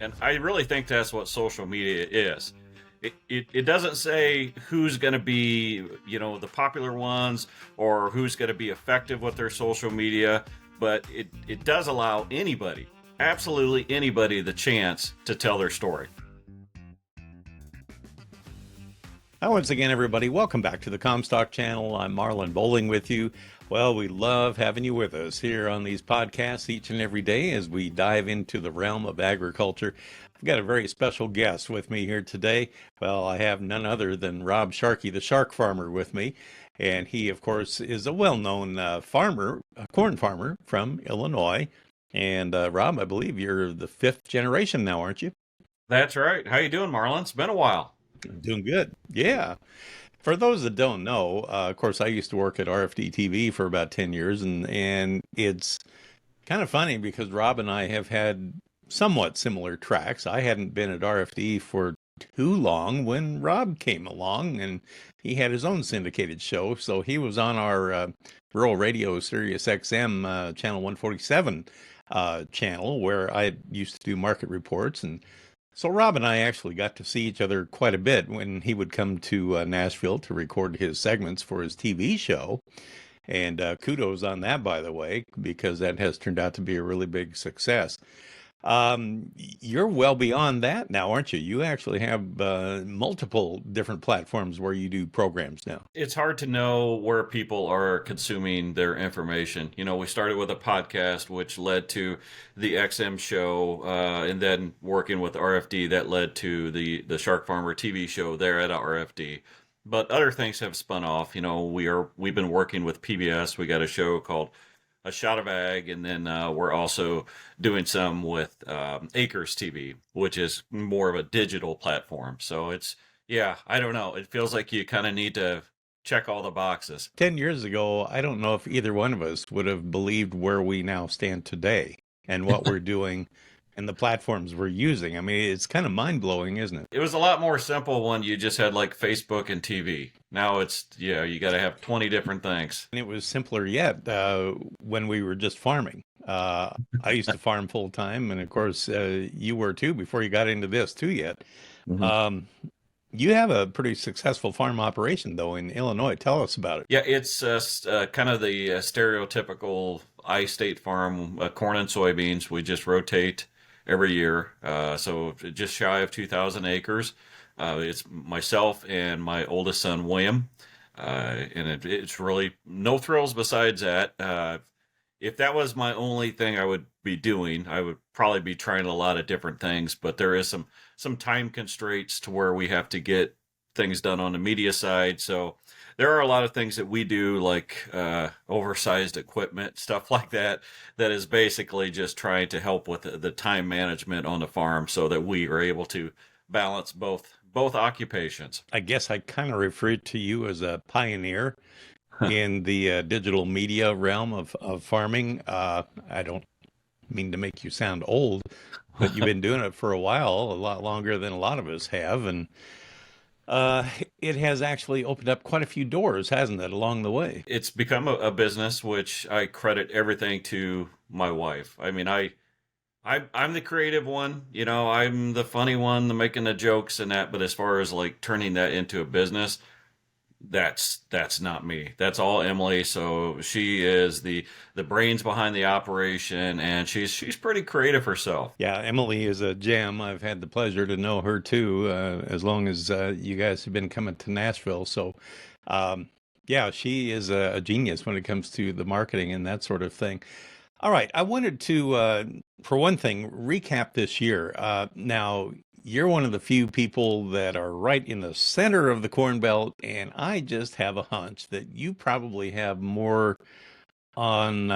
And I really think that's what social media is. It doesn't say who's going to be, the popular ones or who's going to be effective with their social media, but it does allow anybody, absolutely anybody, the chance to tell their story. Hi, once again, everybody. Welcome back to the Comstock channel. I'm Marlon Bowling with you. Well, we love having you with us here on these podcasts each and every day as we dive into the realm of agriculture. I've got a very special guest with me here today. Well, I have none other than Rob Sharkey, the shark farmer, with me. And he, of course, is a well-known farmer, a corn farmer from Illinois. And Rob, I believe you're the fifth generation now, aren't you? That's right. How you doing, Marlon? It's been a while. Doing good. Yeah. For those that don't know, of course, I used to work at RFD TV for about 10 years, and it's kind of funny because Rob and I have had somewhat similar tracks. I hadn't been at RFD for too long when Rob came along, and he had his own syndicated show. So he was on our rural radio Sirius XM channel 147 channel where I used to do market reports. And so Rob and I actually got to see each other quite a bit when he would come to Nashville to record his segments for his TV show. And kudos on that, by the way, because that has turned out to be a really big success. You're well beyond that now, aren't you? You actually have multiple different platforms where you do programs now. It's hard to know where people are consuming their information. We started with a podcast, which led to the XM show, and then working with RFD, that led to the Shark Farmer TV show there at RFD. But other things have spun off. We've been working with PBS. We got a show called A Shot of Ag, and then we're also doing some with Acres TV, which is more of a digital platform. So I don't know. It feels like you kind of need to check all the boxes. 10 years ago, I don't know if either one of us would have believed where we now stand today and what we're doing and the platforms we're using. I mean, it's kind of mind-blowing, isn't it? It was a lot more simple when you just had like Facebook and TV. Now you got to have 20 different things. And it was simpler yet when we were just farming. I used to farm full time, and of course, you were too before you got into this too yet. Mm-hmm. You have a pretty successful farm operation, though, in Illinois. Tell us about it. Yeah, it's kind of the stereotypical I-state farm, corn and soybeans. We just rotate every year. So just shy of 2,000 acres. It's myself and my oldest son, William. And it's really no thrills besides that. If that was my only thing I would be doing, I would probably be trying a lot of different things, but there is some time constraints to where we have to get things done on the media side. So there are a lot of things that we do, like oversized equipment, stuff like that is basically just trying to help with the time management on the farm so that we are able to balance both occupations. I guess I kind of refer to you as a pioneer in the digital media realm of farming. I don't mean to make you sound old, but you've been doing it for a while, a lot longer than a lot of us have. And it has actually opened up quite a few doors, hasn't it, along the way? It's become a business, which I credit everything to my wife. I mean, I'm the creative one, I'm the funny one, the making the jokes and that. But as far as like turning that into a business, that's not me. That's all Emily. So she is the brains behind the operation, and she's pretty creative herself. Yeah, Emily is a gem. I've had the pleasure to know her too, as long as you guys have been coming to Nashville. So yeah, she is a genius when it comes to the marketing and that sort of thing. All right, I wanted to, for one thing, recap this year. Now, you're one of the few people that are right in the center of the Corn Belt, and I just have a hunch that you probably have more on,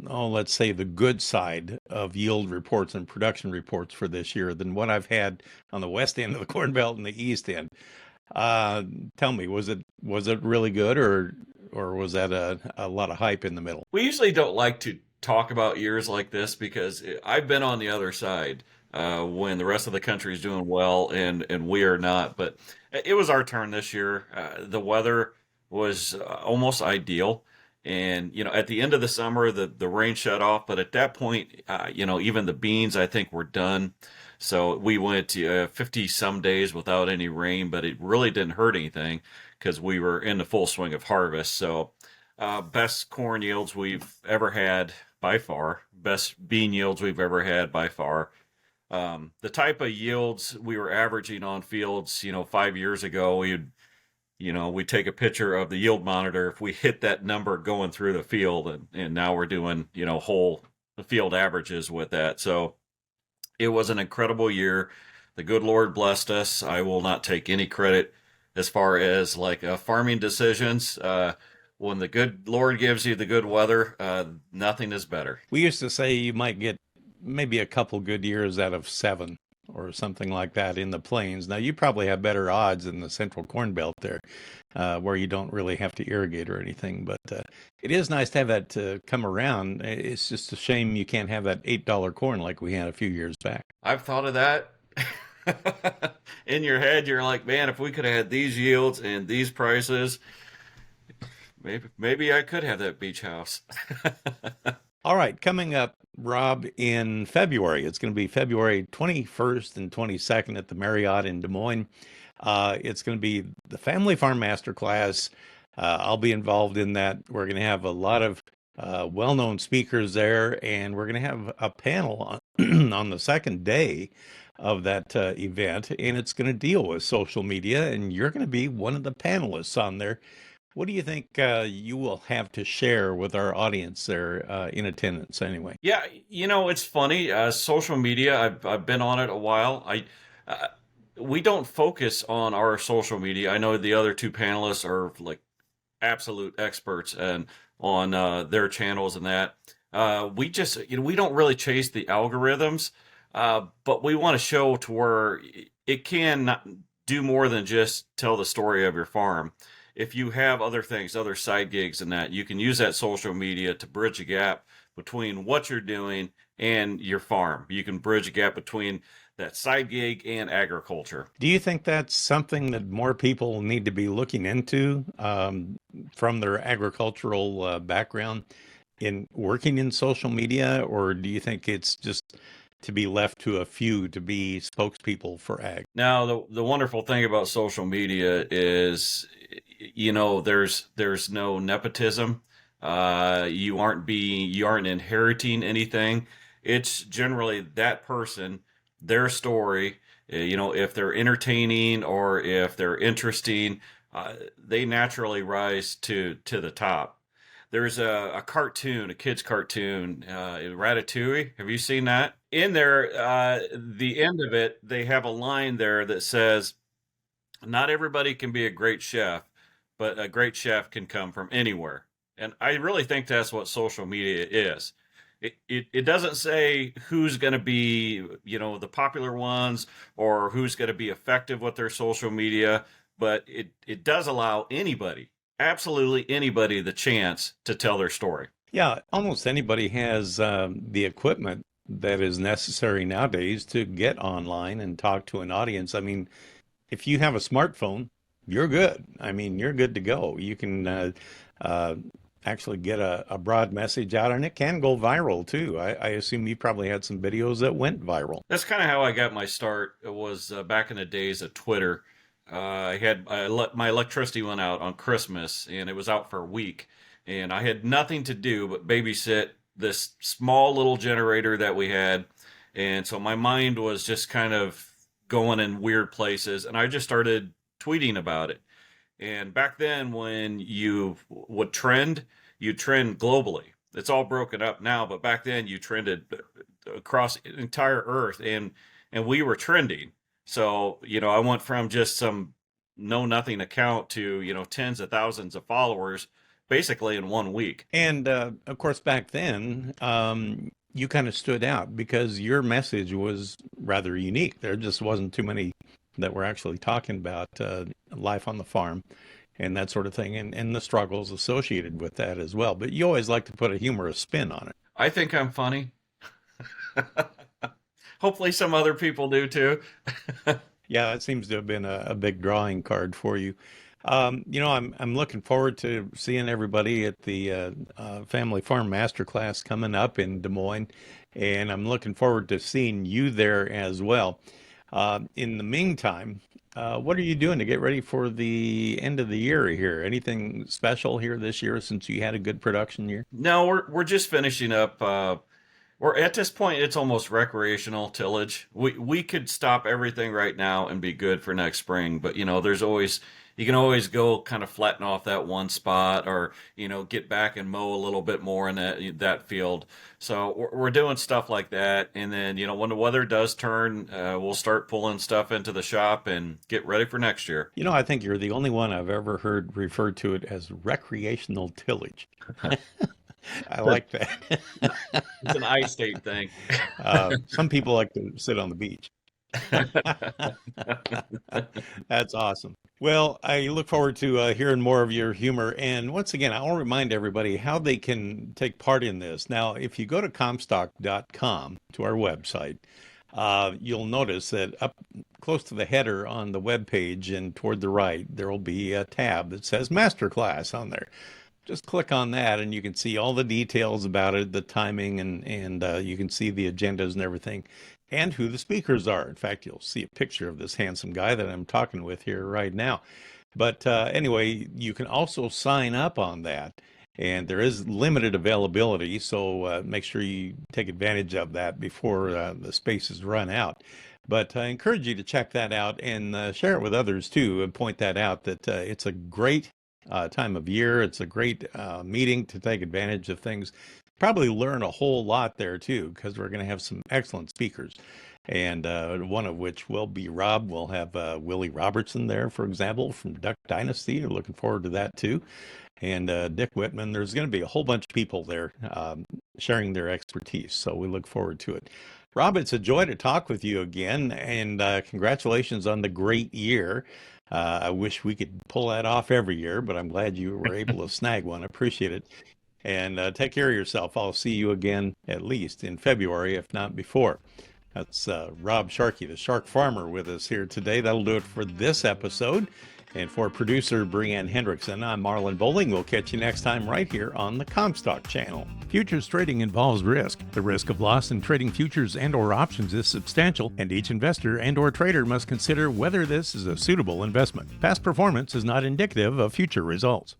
let's say, the good side of yield reports and production reports for this year than what I've had on the west end of the Corn Belt and the east end. Tell me, was it really good, or was that a lot of hype in the middle? We usually don't like to talk about years like this because I've been on the other side. When the rest of the country is doing well and we are not. But it was our turn this year. The weather was almost ideal. And, at the end of the summer, the rain shut off. But at that point, even the beans, I think, were done. So we went 50 some days without any rain, but it really didn't hurt anything because we were in the full swing of harvest. So, best corn yields we've ever had by far, best bean yields we've ever had by far. The type of yields we were averaging on fields, 5 years ago, we take a picture of the yield monitor. If we hit that number going through the field, and now we're doing, whole field averages with that. So it was an incredible year. The good Lord blessed us. I will not take any credit as far as like farming decisions. When the good Lord gives you the good weather, nothing is better. We used to say you might get maybe a couple good years out of 7 or something like that in the plains. Now, you probably have better odds in the central corn belt there, where you don't really have to irrigate or anything. But it is nice to have that come around. It's just a shame you can't have that $8 corn like we had a few years back. I've thought of that. In your head, you're like, man, if we could have had these yields and these prices, maybe I could have that beach house. All right, coming up, Rob, in February. It's going to be February 21st and 22nd at the Marriott in Des Moines. It's going to be the Family Farm Masterclass. I'll be involved in that. We're going to have a lot of well-known speakers there, and we're going to have a panel on, on the second day of that event, and it's going to deal with social media, and you're going to be one of the panelists on there. What do you think you will have to share with our audience there in attendance anyway? Yeah, it's funny. Social media, I've been on it a while. Uh, we don't focus on our social media. I know the other two panelists are like absolute experts and on their channels and that. We just, we don't really chase the algorithms, but we want to show to where it can not do more than just tell the story of your farm. If you have other things, other side gigs and that, you can use that social media to bridge a gap between what you're doing and your farm. You can bridge a gap between that side gig and agriculture. Do you think that's something that more people need to be looking into from their agricultural background in working in social media, or do you think it's just to be left to a few to be spokespeople for ag? Now, the wonderful thing about social media is, there's no nepotism. You aren't inheriting anything. It's generally that person, their story. If they're entertaining or if they're interesting, they naturally rise to the top. There's a cartoon, a kid's cartoon, Ratatouille. Have you seen that? In there, the end of it, they have a line there that says, "Not everybody can be a great chef, but a great chef can come from anywhere." And I really think that's what social media is. It doesn't say who's going to be, the popular ones or who's going to be effective with their social media, but it does allow anybody, absolutely anybody, the chance to tell their story. Yeah, almost anybody has the equipment that is necessary nowadays to get online and talk to an audience. I mean, if you have a smartphone, you're good. I mean, you're good to go. You can uh, actually get a broad message out, and it can go viral too. I assume you probably had some videos that went viral. That's kind of how I got my start. It was back in the days of Twitter. My electricity went out on Christmas, and it was out for a week, and I had nothing to do but babysit this small little generator that we had, and so my mind was just kind of going in weird places, and I just started tweeting about it. And back then, when you would trend, you trend globally. It's all broken up now, but back then you trended across the entire earth, and we were trending. So, I went from just some know nothing account to, tens of thousands of followers basically in 1 week. And of course, back then, you kind of stood out because your message was rather unique. There just wasn't too many that were actually talking about life on the farm and that sort of thing, and the struggles associated with that as well. But you always like to put a humorous spin on it. I think I'm funny. Hopefully some other people do too. Yeah, that seems to have been a big drawing card for you. I'm looking forward to seeing everybody at the Family Farm Masterclass coming up in Des Moines. and I'm looking forward to seeing you there as well. In the meantime, what are you doing to get ready for the end of the year here? Anything special here this year since you had a good production year? No, we're just finishing up. We're at this point, it's almost recreational tillage. We could stop everything right now and be good for next spring, but there's always you can always go kind of flatten off that one spot, or get back and mow a little bit more in that field. So we're doing stuff like that, and then when the weather does turn, we'll start pulling stuff into the shop and get ready for next year. I think you're the only one I've ever heard refer to it as recreational tillage. I like that. It's an I-state thing. Some people like to sit on the beach. That's awesome. Well, I look forward to hearing more of your humor. And once again, I'll remind everybody how they can take part in this. Now, if you go to Comstock.com, to our website, you'll notice that up close to the header on the web page and toward the right, there will be a tab that says Masterclass on there. Just click on that and you can see all the details about it, the timing, and you can see the agendas and everything, and who the speakers are. In fact, you'll see a picture of this handsome guy that I'm talking with here right now. But anyway, you can also sign up on that, and there is limited availability, so make sure you take advantage of that before the spaces run out. But I encourage you to check that out and share it with others too, and point that out that it's a great time of year. It's a great meeting to take advantage of things. Probably learn a whole lot there too, because we're going to have some excellent speakers, and one of which will be Rob. We'll have Willie Robertson there, for example, from Duck Dynasty. We're looking forward to that too. And Dick Whitman. There's going to be a whole bunch of people there sharing their expertise, so we look forward to it. Rob, it's a joy to talk with you again, and congratulations on the great year. I wish we could pull that off every year, but I'm glad you were able to snag one. I appreciate it. And take care of yourself. I'll see you again at least in February, if not before. That's Rob Sharkey, the Shark Farmer, with us here today. That'll do it for this episode. And for producer Brianne Hendrickson, I'm Marlon Bowling. We'll catch you next time right here on the Comstock channel. Futures trading involves risk. The risk of loss in trading futures and or options is substantial, and each investor and or trader must consider whether this is a suitable investment. Past performance is not indicative of future results.